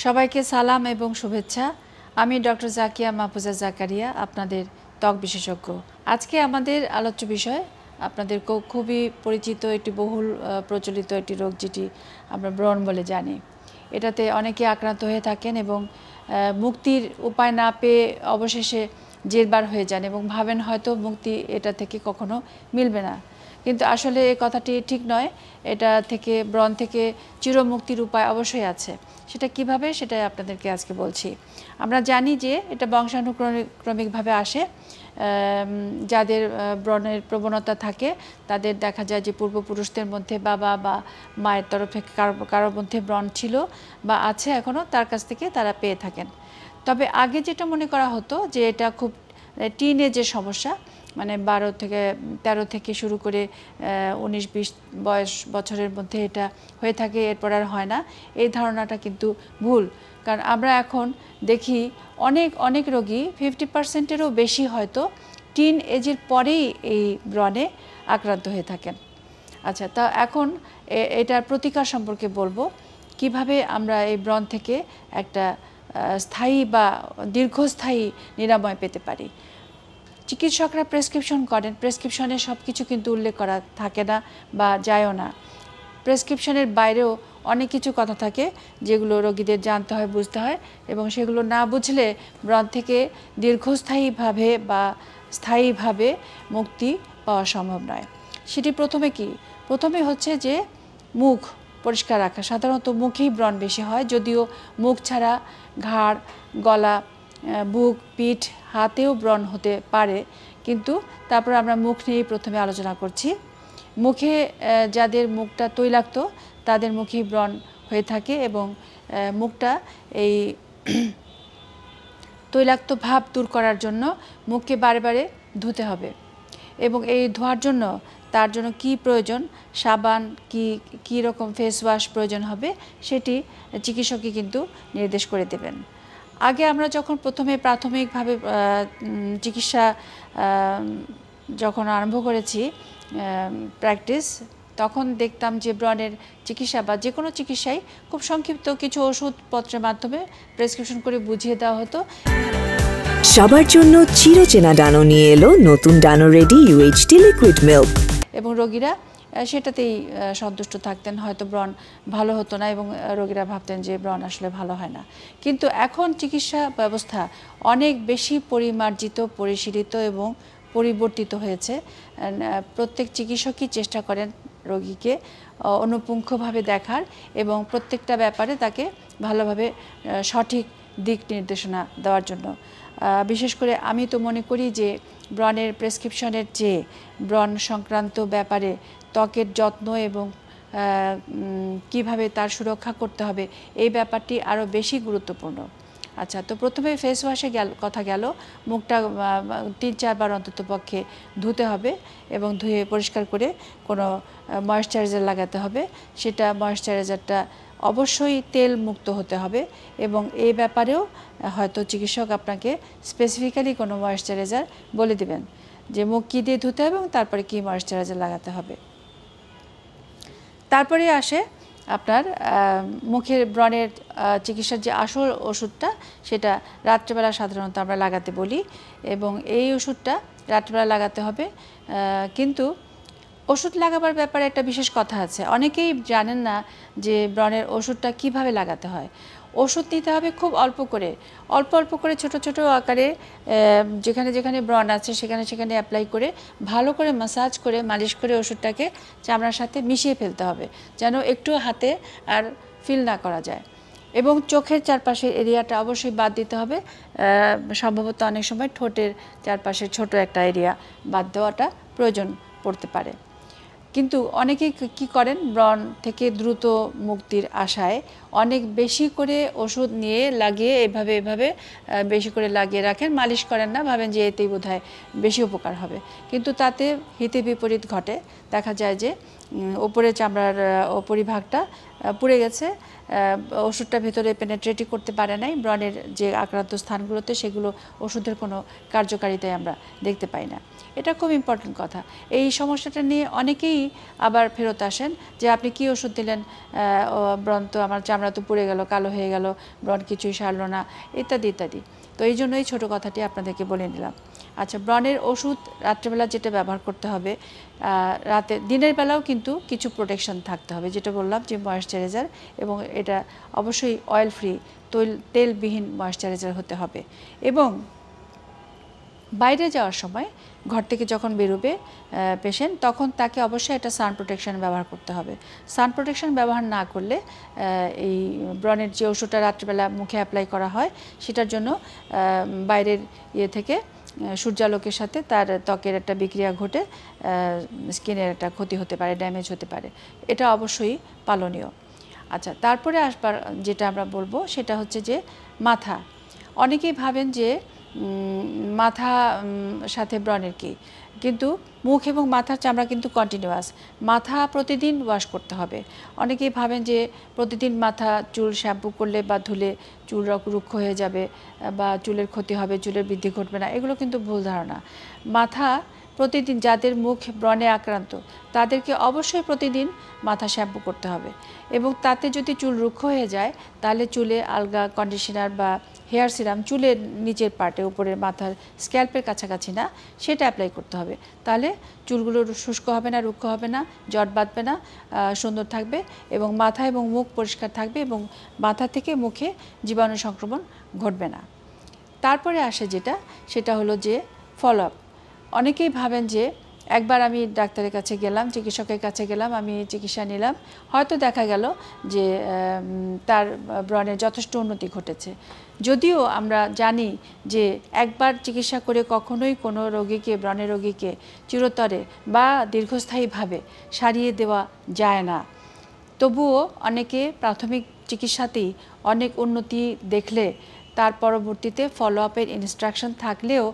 সবাইকে সালাম এবং শুভেচ্ছা। আমি ডক্টর জাকিয়া মাহফুজা জাকারিয়া, আপনাদের ত্বক বিশেষজ্ঞ। আজকে আমাদের আলোচ্য বিষয় আপনাদের খুবই পরিচিত একটি বহুল প্রচলিত একটি রোগ, যেটি আমরা ব্রণ বলে জানি। এটাতে অনেকে আক্রান্ত হয়ে থাকেন এবং মুক্তির উপায় না পেয়ে অবশেষে জেরবার হয়ে যান এবং ভাবেন হয়তো মুক্তি এটা থেকে কখনো মিলবে না। কিন্তু আসলে এই কথাটি ঠিক নয়। এটা থেকে, ব্রণ থেকে চিরমুক্তির উপায় অবশ্যই আছে। সেটা কিভাবে, সেটাই আপনাদেরকে আজকে বলছি। আমরা জানি যে এটা বংশানুক্রমিকভাবে আসে। যাদের ব্রণের প্রবণতা থাকে তাদের দেখা যায় যে পূর্বপুরুষদের মধ্যে বাবা বা মায়ের তরফ থেকে কারোর মধ্যে ব্রণ ছিল বা আছে এখনও, তার কাছ থেকে তারা পেয়ে থাকেন। তবে আগে যেটা মনে করা হতো যে এটা খুব টিনেজের সমস্যা, মানে 13 থেকে শুরু করে 19-20 বছরের মধ্যে এটা হয়ে থাকে, এরপর আর হয় না। এই ধারণাটা কিন্তু ভুল। কারণ আমরা এখন দেখি অনেক রোগী 50%-এরও বেশি হয়তো টিন এজের পরেই এই ব্রণে আক্রান্ত হয়ে থাকেন। আচ্ছা, তা এখন এটার প্রতিকার সম্পর্কে বলবো, কিভাবে আমরা এই ব্রণ থেকে একটা স্থায়ী বা দীর্ঘস্থায়ী নিরাময় পেতে পারি। চিকিৎসকরা প্রেসক্রিপশন করেন, প্রেসক্রিপশনে সব কিছু কিন্তু উল্লেখ করা থাকে না বা যায়ও না। প্রেসক্রিপশনের বাইরেও অনেক কিছু কথা থাকে যেগুলো রোগীদের জানতে হয়, বুঝতে হয়, এবং সেগুলো না বুঝলে ব্রণ থেকে দীর্ঘস্থায়ীভাবে বা স্থায়ীভাবে মুক্তি পাওয়া সম্ভব নয়। সেটি প্রথমে হচ্ছে যে মুখ পরিষ্কার রাখা। সাধারণত মুখেই ব্রণ বেশি হয়, যদিও মুখ ছাড়া ঘাড়, গলা, বুক, পিঠ, হাতেও ব্রণ হতে পারে, কিন্তু তারপর আমরা মুখ নিয়েই প্রথমে আলোচনা করছি। মুখে যাদের মুখটা তৈলাক্ত তাদের মুখেই ব্রণ হয়ে থাকে এবং মুখটা এই তৈলাক্ত ভাব দূর করার জন্য মুখকে বারে বারে ধুতে হবে। এবং এই ধোয়ার জন্য তার জন্য কি প্রয়োজন, সাবান কি রকম ফেস ওয়াশ প্রয়োজন হবে, সেটি চিকিৎসকই কিন্তু নির্দেশ করে দেবেন। আগে আমরা যখন প্রথমে প্রাথমিকভাবে চিকিৎসা যখন আরম্ভ করেছি প্র্যাকটিস, তখন দেখতাম যে ব্রণের চিকিৎসা বা যে কোনো চিকিৎসাই খুব সংক্ষিপ্ত কিছু ওষুধপত্রের মাধ্যমে প্রেসক্রিপশন করে বুঝিয়ে দেওয়া হতো। সবার জন্য চিরচেনা ডানো নিয়ে এলো নতুন ডানো রেডি UHT লিকুইড মিল্ক, এবং রোগীরা সেটাতেই সন্তুষ্ট থাকতেন, হয়তো ব্রণ ভালো হতো না এবং রোগীরা ভাবতেন যে ব্রণ আসলে ভালো হয় না। কিন্তু এখন চিকিৎসা ব্যবস্থা অনেক বেশি পরিমার্জিত, পরিশীলিত এবং পরিবর্তিত হয়েছে। প্রত্যেক চিকিৎসকই চেষ্টা করেন রোগীকে অনুপুঙ্খভাবে দেখার এবং প্রত্যেকটা ব্যাপারে তাকে ভালোভাবে সঠিক দিক নির্দেশনা দেওয়ার জন্য। বিশেষ করে আমি তো মনে করি যে ব্রণের প্রেসক্রিপশনের চেয়ে ব্রণ সংক্রান্ত ব্যাপারে ত্বকের যত্ন এবং কিভাবে তার সুরক্ষা করতে হবে, এই ব্যাপারটি আরও বেশি গুরুত্বপূর্ণ। আচ্ছা, তো প্রথমে ফেস ওয়াশে কথা গেল। মুখটা 3-4 বার অন্তত পক্ষে ধুতে হবে এবং ধুয়ে পরিষ্কার করে কোনো ময়েশ্চারাইজার লাগাতে হবে। সেটা ময়েশ্চারাইজারটা অবশ্যই তেল মুক্ত হতে হবে এবং এই ব্যাপারেও হয়তো চিকিৎসক আপনাকে স্পেসিফিক্যালি কোনো ময়েশ্চারাইজার বলে দেবেন যে মুখ কী দিয়ে ধুতে হবে এবং তারপরে কী ময়েশ্চারাইজার লাগাতে হবে। তারপরে আসে আপনার মুখের ব্রণের চিকিৎসার যে আসল ওষুধটা, সেটা রাত্রেবেলা সাধারণত আমরা লাগাতে বলি এবং এই ওষুধটা রাত্রেবেলা লাগাতে হবে। কিন্তু ওষুধ লাগাবার ব্যাপারে একটা বিশেষ কথা আছে। অনেকেই জানেন না যে ব্রণের ওষুধটা কিভাবে লাগাতে হয়। ওষুধ নিতে হবে খুব অল্প করে ছোট ছোট আকারে, যেখানে যেখানে ব্রণ আছে সেখানে অ্যাপ্লাই করে ভালো করে ম্যাসাজ করে মালিশ করে ওষুধটাকে চামড়ার সাথে মিশিয়ে ফেলতে হবে, যেন একটু হাতে আর ফিল না করা যায়। এবং চোখের চারপাশের এরিয়াটা অবশ্যই বাদ দিতে হবে। সম্ভবত অনেক সময় ঠোঁটের চারপাশে ছোট একটা এরিয়া বাদ দেওয়াটা প্রয়োজন পড়তে পারে। কিন্তু অনেকেই কি করেন, ব্রণ থেকে দ্রুত মুক্তির আশায় অনেক বেশি করে ওষুধ নিয়ে লাগিয়ে এভাবে বেশি করে লাগিয়ে রাখেন, মালিশ করেন না, ভাবেন যে এতেই বোধহয় বেশি উপকার হবে। কিন্তু তাতে হিতে বিপরীত ঘটে। দেখা যায় যে উপরে চামড়ার উপরিভাগটা পুড়ে গেছে, ওষুধটা ভেতরে পেনেট্রেটই করতে পারে নাই, ব্রণের যে আক্রান্ত স্থানগুলোতে সেগুলো ওষুধের কোনো কার্যকারিতায় আমরা দেখতে পাই না। এটা খুব ইম্পর্টেন্ট কথা। এই সমস্যাটা নিয়ে অনেকেই আবার ফেরত আসেন যে আপনি কি ওষুধ দিলেন, ব্রণ তো আমার চামড়া তো পুড়ে গেল, কালো হয়ে গেল, ব্রণ কিছুই সারলো না, ইত্যাদি ইত্যাদি। তো এই জন্যই ছোটো কথাটি আপনাদেরকে বলে নিলাম। আচ্ছা, ব্রণের ওষুধ রাত্রেবেলা যেটা ব্যবহার করতে হবে, দিনের বেলাও কিন্তু কিছু প্রোটেকশন থাকতে হবে, যেটা বললাম যে ময়েশ্চারাইজার, এবং এটা অবশ্যই অয়েল ফ্রি, তেলবিহীন ময়েশ্চারাইজার হতে হবে। এবং বাইরে যাওয়ার সময় ঘর থেকে যখন বেরোবে পেশেন্ট, তখন তাকে অবশ্যই একটা সান প্রোটেকশন ব্যবহার করতে হবে। সান প্রোটেকশন ব্যবহার না করলে এই ব্রণের যে ওষুধটা রাত্রিবেলা মুখে অ্যাপ্লাই করা হয়, সেটার জন্য বাইরের থেকে সূর্যালোকের সাথে তার ত্বকের একটা বিক্রিয়া ঘটে স্কিনের একটা ক্ষতি হতে পারে, ড্যামেজ হতে পারে। এটা অবশ্যই পালনীয়। আচ্ছা, তারপরে আসবার যেটা আমরা বলবো সেটা হচ্ছে যে মাথা। অনেকেই ভাবেন যে মাথা সাথে ব্রণের কি, কিন্তু মুখ এবং মাথার চামড়া কিন্তু কন্টিনিউয়াস। মাথা প্রতিদিন ওয়াশ করতে হবে। অনেকেই ভাবেন যে প্রতিদিন মাথা চুল শ্যাম্পু করলে বা ধুলে চুল রুক্ষ হয়ে যাবে বা চুলের ক্ষতি হবে, চুলের বৃদ্ধি ঘটবে না, এগুলো কিন্তু ভুল ধারণা। মাথা প্রতিদিন, যাদের মুখ ব্রণে আক্রান্ত তাদেরকে অবশ্যই প্রতিদিন মাথা শ্যাম্পু করতে হবে, এবং তাতে যদি চুল রুক্ষ হয়ে যায় তাহলে চুলে আলগা কন্ডিশনার বা হেয়ার সিরাম চুলের নিচের পার্টে, উপরের মাথার স্ক্যাল্পের কাছাকাছি না, সেটা অ্যাপ্লাই করতে হবে। তাহলে চুলগুলো শুষ্ক হবে না, রুক্ষ হবে না, জট বাঁধবে না, সুন্দর থাকবে, এবং মাথা এবং মুখ পরিষ্কার থাকবে, এবং মাথা থেকে মুখে জীবাণু সংক্রমণ ঘটবে না। তারপরে আসে সেটা হলো যে ফলো আপ। অনেকেই ভাবেন যে একবার আমি ডাক্তারের কাছে গেলাম, চিকিৎসকের কাছে গেলাম, আমি চিকিৎসা নিলাম, হয়তো দেখা গেল যে তার ব্রণের যথেষ্ট উন্নতি ঘটেছে। যদিও আমরা জানি যে একবার চিকিৎসা করে কখনোই কোনো রোগীকে, ব্রণের রোগীকে চিরতরে বা দীর্ঘস্থায়ীভাবে সারিয়ে দেওয়া যায় না। তবুও অনেকে প্রাথমিক চিকিৎসাতেই অনেক উন্নতি দেখলে তার পরবর্তীতে ফলো আপের ইনস্ট্রাকশন থাকলেও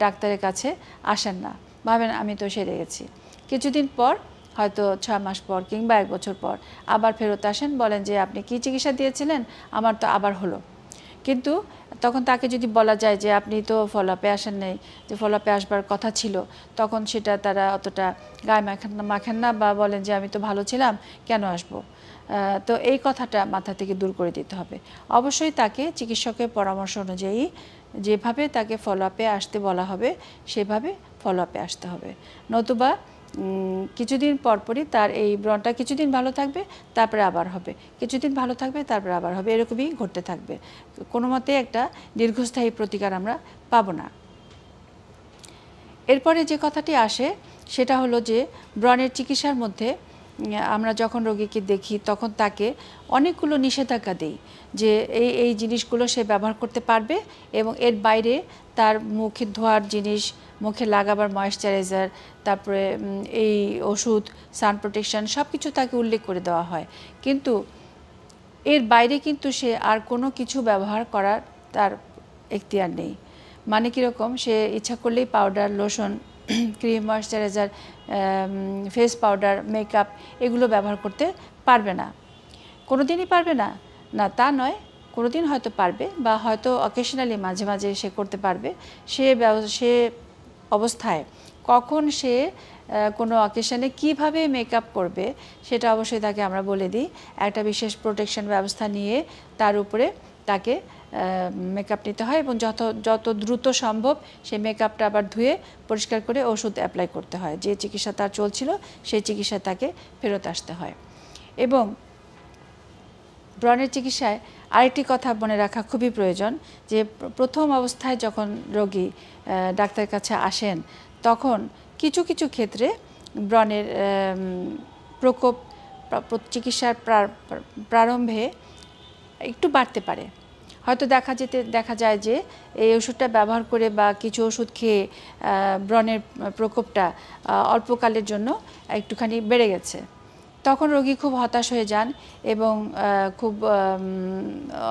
ডাক্তারের কাছে আসেন না, ভাবেন আমি তো সেরে গেছি। কিছুদিন পর, হয়তো 6 মাস পর কিংবা 1 বছর পর আবার ফেরত আসেন, বলেন যে আপনি কি চিকিৎসা দিয়েছিলেন, আমার তো আবার হলো। কিন্তু তখন তাকে যদি বলা যায় যে আপনি তো ফলো আপে আসেন নাই, যে ফলো আপে আসবার কথা ছিল, তখন সেটা তারা অতটা গায়ে মাখেন না, বা বলেন যে আমি তো ভালো ছিলাম, কেন আসবো। তো এই কথাটা মাথা থেকে দূর করে দিতে হবে। অবশ্যই তাকে চিকিৎসকের পরামর্শ অনুযায়ী যেভাবে তাকে ফলো আপে আসতে বলা হবে সেভাবে ফলো আপে আসতে হবে। নতুবা কিছুদিন পরপরই তার এই ব্রণটা কিছুদিন ভালো থাকবে, তারপরে আবার হবে, কিছুদিন ভালো থাকবে, তারপরে আবার হবে, এরকমই ঘটতে থাকবে। কোনো মতে একটা দীর্ঘস্থায়ী প্রতিকার আমরা পাবো না। এরপরে যে কথাটি আসে সেটা হলো যে ব্রণের চিকিৎসার মধ্যে আমরা যখন রোগীকে দেখি তখন তাকে অনেকগুলো নিষেধাজ্ঞা দিই যে এই জিনিসগুলো সে ব্যবহার করতে পারবে, এবং এর বাইরে তার মুখে ধোয়ার জিনিস, মুখে লাগাবার ময়েশ্চারাইজার, তারপরে এই ওষুধ, সান প্রোটেকশন সব কিছু তাকে উল্লেখ করে দেওয়া হয়। কিন্তু এর বাইরে কিন্তু সে আর কোনো কিছু ব্যবহার করার তার এখতিয়ার নেই। মানে কীরকম, সে ইচ্ছা করলেই powder, lotion, cream, moisturiser, face powder, makeup এগুলো ব্যবহার করতে পারবে না। কোনো দিনই পারবে না, না তা নয়, কোনো দিন হয়তো পারবে, বা হয়তো অকেশনালি মাঝে মাঝে সে করতে পারবে। সে অবস্থায় কখন সে কোনো অকেশনে কিভাবে মেকআপ করবে সেটা অবশ্যই তাকে আমরা বলে দিই। একটা বিশেষ প্রোটেকশন ব্যবস্থা নিয়ে তার উপরে তাকে মেকআপ নিতে হয়, এবং যত দ্রুত সম্ভব সেই মেকআপটা আবার ধুয়ে পরিষ্কার করে ওষুধ অ্যাপ্লাই করতে হয়। যে চিকিৎসা তার চলছিল সেই চিকিৎসায় তাকে ফেরত আসতে হয়। এবং ব্রণের চিকিৎসায় আরেকটি কথা মনে রাখা খুবই প্রয়োজন, যে প্রথম অবস্থায় যখন রোগী ডাক্তারের কাছে আসেন তখন কিছু কিছু ক্ষেত্রে ব্রণের প্রকোপ চিকিৎসার প্রারম্ভে একটু বাড়তে পারে। হয়তো দেখা যায় যে এই ওষুধটা ব্যবহার করে বা কিছু ওষুধ খেয়ে ব্রণের প্রকোপটা অল্পকালের জন্য একটুখানি বেড়ে গেছে। তখন রোগী খুব হতাশ হয়ে যান এবং খুব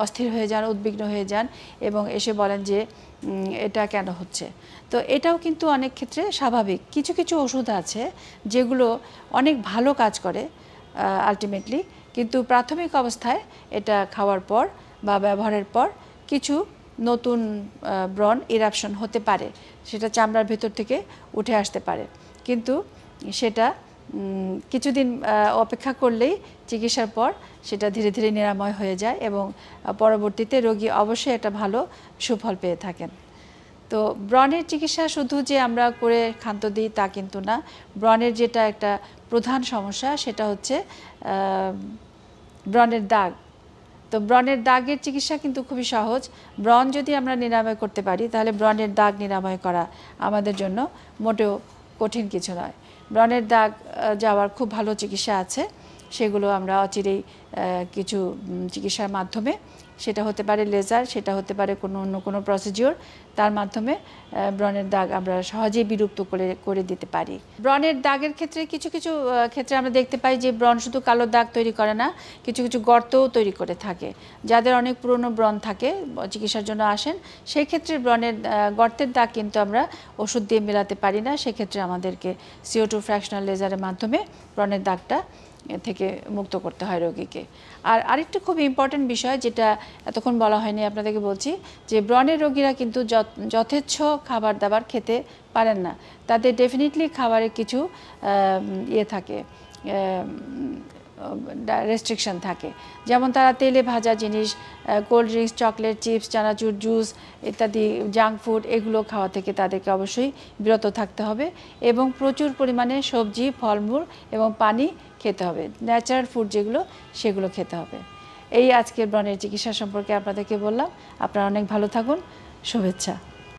অস্থির হয়ে যান, উদ্বিগ্ন হয়ে যান এবং এসে বলেন যে এটা কেন হচ্ছে। তো এটাও কিন্তু অনেক ক্ষেত্রে স্বাভাবিক। কিছু কিছু ওষুধ আছে যেগুলো অনেক ভালো কাজ করে আলটিমেটলি, কিন্তু প্রাথমিক অবস্থায় এটা খাওয়ার পর বা ব্যবহারের পর কিছু নতুন ব্রণ ইরাপশন হতে পারে, সেটা চামড়ার ভেতর থেকে উঠে আসতে পারে, কিন্তু সেটা কিছুদিন অপেক্ষা করলেই চিকিৎসার পর সেটা ধীরে ধীরে নিরাময় হয়ে যায় এবং পরবর্তীতে রোগী অবশ্যই একটা ভালো সুফল পেয়ে থাকেন। তো ব্রণের চিকিৎসা শুধু যে আমরা করে ক্ষান্ত দিই তা কিন্তু না। ব্রণের যেটা একটা প্রধান সমস্যা সেটা হচ্ছে ব্রণের দাগ। তো ব্রণের দাগের চিকিৎসা কিন্তু খুবই সহজ। ব্রণ যদি আমরা নিরাময় করতে পারি তাহলে ব্রণের দাগ নিরাময় করা আমাদের জন্য মোটেও কঠিন কিছু নয়। ব্রণের দাগ যাওয়ার খুব ভালো চিকিৎসা আছে, সেগুলো আমরা অচিরেই কিছু চিকিৎসার মাধ্যমে, সেটা হতে পারে লেজার, সেটা হতে পারে অন্য কোনো প্রসিডিওর, তার মাধ্যমে ব্রণের দাগ আমরা সহজেই বিলুপ্ত করে দিতে পারি। ব্রণের দাগের ক্ষেত্রে কিছু কিছু ক্ষেত্রে আমরা দেখতে পাই যে ব্রণ শুধু কালো দাগ তৈরি করে না, কিছু কিছু গর্তও তৈরি করে থাকে। যাদের অনেক পুরনো ব্রণ থাকে, চিকিৎসার জন্য আসেন, সেই ক্ষেত্রে ব্রণের গর্তের দাগ কিন্তু আমরা ওষুধ দিয়ে মেলাতে পারি না। সেক্ষেত্রে আমাদেরকে CO2 ফ্র্যাকশনাল লেজারের মাধ্যমে ব্রণের দাগটা থেকে মুক্ত করতে হয় রোগীকে। আর আরেকটা খুব ইম্পর্টেন্ট বিষয় যেটা এতক্ষণ বলা হয়নি, আপনাদেরকে বলছি যে ব্রণের রোগীরা কিন্তু যথেচ্ছ খাবার দাবার খেতে পারেন না। তাদের ডেফিনেটলি খাবারের কিছু থাকে, রেস্ট্রিকশন থাকে। যেমন তারা তেলে ভাজা জিনিস, কোল্ড ড্রিঙ্কস, চকলেট, চিপস, চানাচুর, জুস ইত্যাদি জাঙ্ক ফুড, এগুলো খাওয়া থেকে তাদেরকে অবশ্যই বিরত থাকতে হবে এবং প্রচুর পরিমাণে সবজি, ফলমূল এবং পানি খেতে হবে। ন্যাচারাল ফুড যেগুলো, সেগুলো খেতে হবে। এই আজকের ব্রণের চিকিৎসা সম্পর্কে আপনাদেরকে বললাম। আপনারা অনেক ভালো থাকুন। শুভেচ্ছা।